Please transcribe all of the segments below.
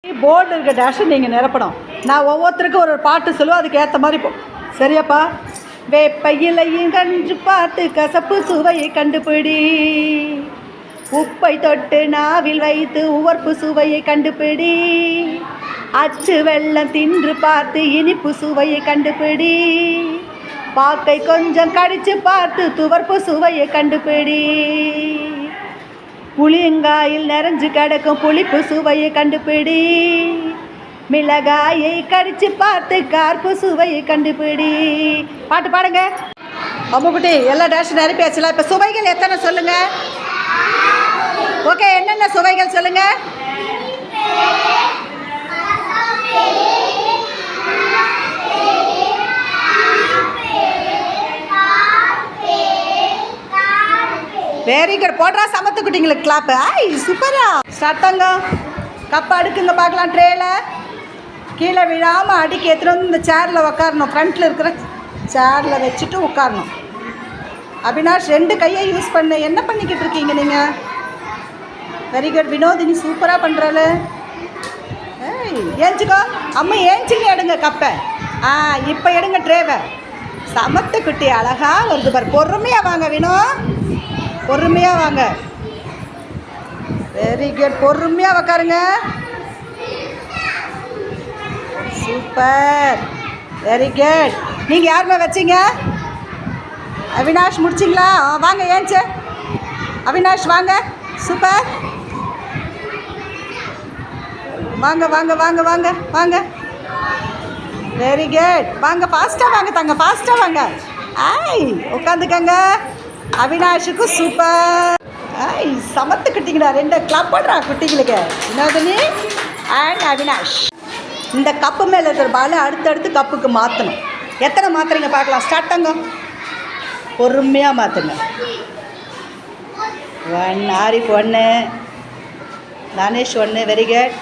Board இருக்க டேஷை நீங்கள் நிரப்பணும். நான் ஒவ்வொருத்தருக்கும் ஒரு பாட்டு சொல்லுவேன், அதுக்கு ஏற்ற மாதிரி சரியாப்பா? வேப்பையிலையும் கன்று பார்த்து கசப்பு சுவையை கண்டுபிடி, உப்பை தொட்டு நாவில் வைத்து உவர்ப்பு சுவையை கண்டுபிடி, அச்சு வெள்ளம் தின்று பார்த்து இனிப்பு சுவையை கண்டுபிடி, பாக்கை கொஞ்சம் கடிச்சு பார்த்து துவர்ப்பு சுவையை கண்டுபிடி, புளியங்காயில் நிறைஞ்சு கிடக்கும் புளிப்பு சுவையை கண்டுபிடி, மிளகாயை கடிச்சு பார்த்து கார்ப்பு சுவையை கண்டுபிடி. பாட்டு பாடுங்க. அம்முக்குட்டி எல்லா டேஷன் நிரப்பியாச்சுல. இப்போ சுவைகள் எத்தனை சொல்லுங்க? ஓகே, என்னென்ன சுவைகள் சொல்லுங்க? Very good. போடுறா சமத்துக்குட்டிங்களுக்கு கிளாப்பு. ஐ சூப்பரா. ஸ்டார்ட்டாங்க. கப்பை அடுக்குங்க பார்க்கலாம். ட்ரேல கீழே விழாமல் அடிக்க எடுத்துகிட்டு வந்து இந்த சேரில் உட்காரணும். ஃப்ரண்ட்டில் இருக்கிற சேரில் வச்சுட்டு உட்காரணும். அவினாஷ் 2 கையை யூஸ் பண்ணு. என்ன பண்ணிக்கிட்டு இருக்கீங்க நீங்கள்? Very good. வினோதினி சூப்பராக பண்ணுறாள். ஏய் ஏஞ்சிக்கோ. அம்மா ஏஞ்சிங்க எடுங்க கப்பை. இப்போ எடுங்க ட்ரேவை. சமத்துக்குட்டி அழகாக வருது பாரு. பொறுமையாக வாங்க வினோ, பொறுமையாக வாங்க. Very good. பொறுமையாக உக்காருங்க. சூப்பர். Very good. நீங்கள் யாருமே வச்சிங்க? அவினாஷ் முடிச்சிங்களா? வாங்க ஏன்ச்சு. அவினாஷ் வாங்க. சூப்பர். வாங்க வாங்க வாங்க வாங்க வாங்க. Very good. வாங்க ஃபாஸ்ட்டாக வாங்க தங்க, ஃபாஸ்ட்டாக வாங்க. ஐ உட்காந்துக்கங்க. அவினாஷுக்கு சூப்பர். ஐ சமத்து குட்டிங்களா. 2 கிளப் பண்ணுறா குட்டிங்களுக்கு. வினோதினி அண்ட் அவினாஷ். இந்த கப்பு மேலே இருக்கிற பால் அடுத்தடுத்து கப்புக்கு மாற்றணும். எத்தனை மாற்றுறீங்க பார்க்கலாம். ஸ்டார்ட்டாங்க. பொறுமையாக மாற்றுங்க. 1 ஆரிஃப் 1, தானேஷ் 1. Very good.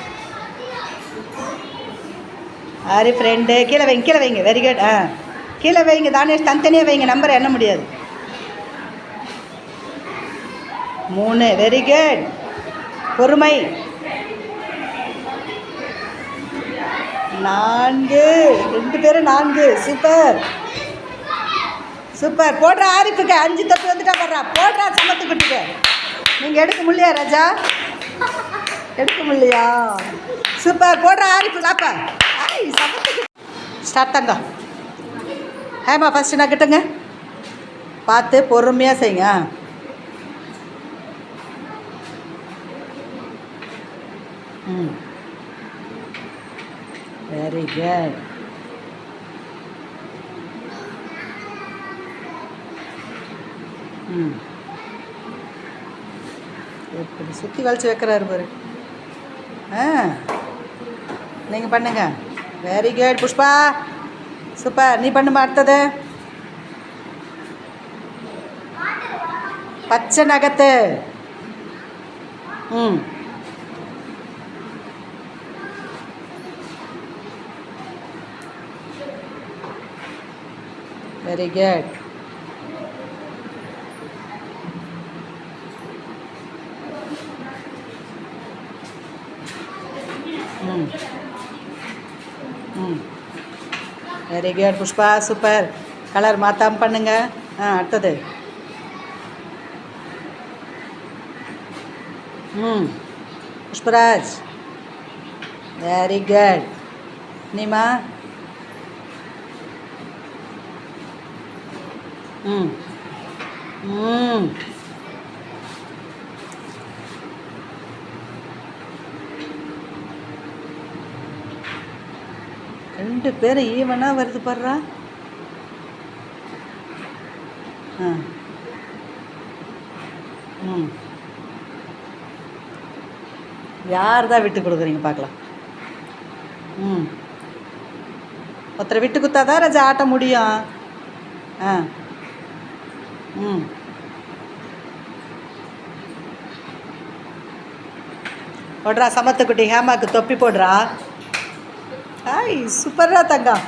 ஆரிஃப் 2. கீழே வைங்க, கீழே வைங்க. Very good. கீழே வைங்க தானேஷ். தனித்தனியாக வைங்க, நம்பர் எண்ண முடியாது. 3. Very good. பொறுமை. 4. 2 பேரும் 4. Super super. போடுற ஆரிஃபுக்கு 5 தப்பு வந்துட்டா போடுறா. போடுறா சமத்துக்குட்டிக்கு. நீங்கள் எடுக்க முடியா ராஜா? எடுக்க முடியா? சூப்பர். போடுற ஆரிஃபு லாப்பா. ஐ சமத்துக்கு. ஸ்டார்ட்டாங்க. ஹேமா ஃபஸ்ட்டு நகட்டுங்க. பார்த்து பொறுமையாக செய்யுங்க. Very good. எப்படி சுற்றி வளைச்சி வைக்கிறாரு பாரு. நீங்கள் பண்ணுங்க. Very good Pushpa. சூப்பர். நீ பண்ணுமா அடுத்தது. பச்சை நகத்து. Very good. Very good Pushpa. Super. Colour மாற்றாமல் பண்ணுங்க. அடுத்தது. புஷ்பராஜ். Very good. நீமா. ரெண்டு பேரும் ஈவனாக வருது பாடுறா. யார் தான் விட்டு கொடுக்குறீங்க பார்க்கலாம். ஒருத்தரை விட்டு குத்தாதான் ராஜா ஆட்ட முடியும். போடுறா சமத்துக்குட்டி. ஹேமாக்கு தொப்பி போடுறா. ஐ சூப்பரா தங்கம்.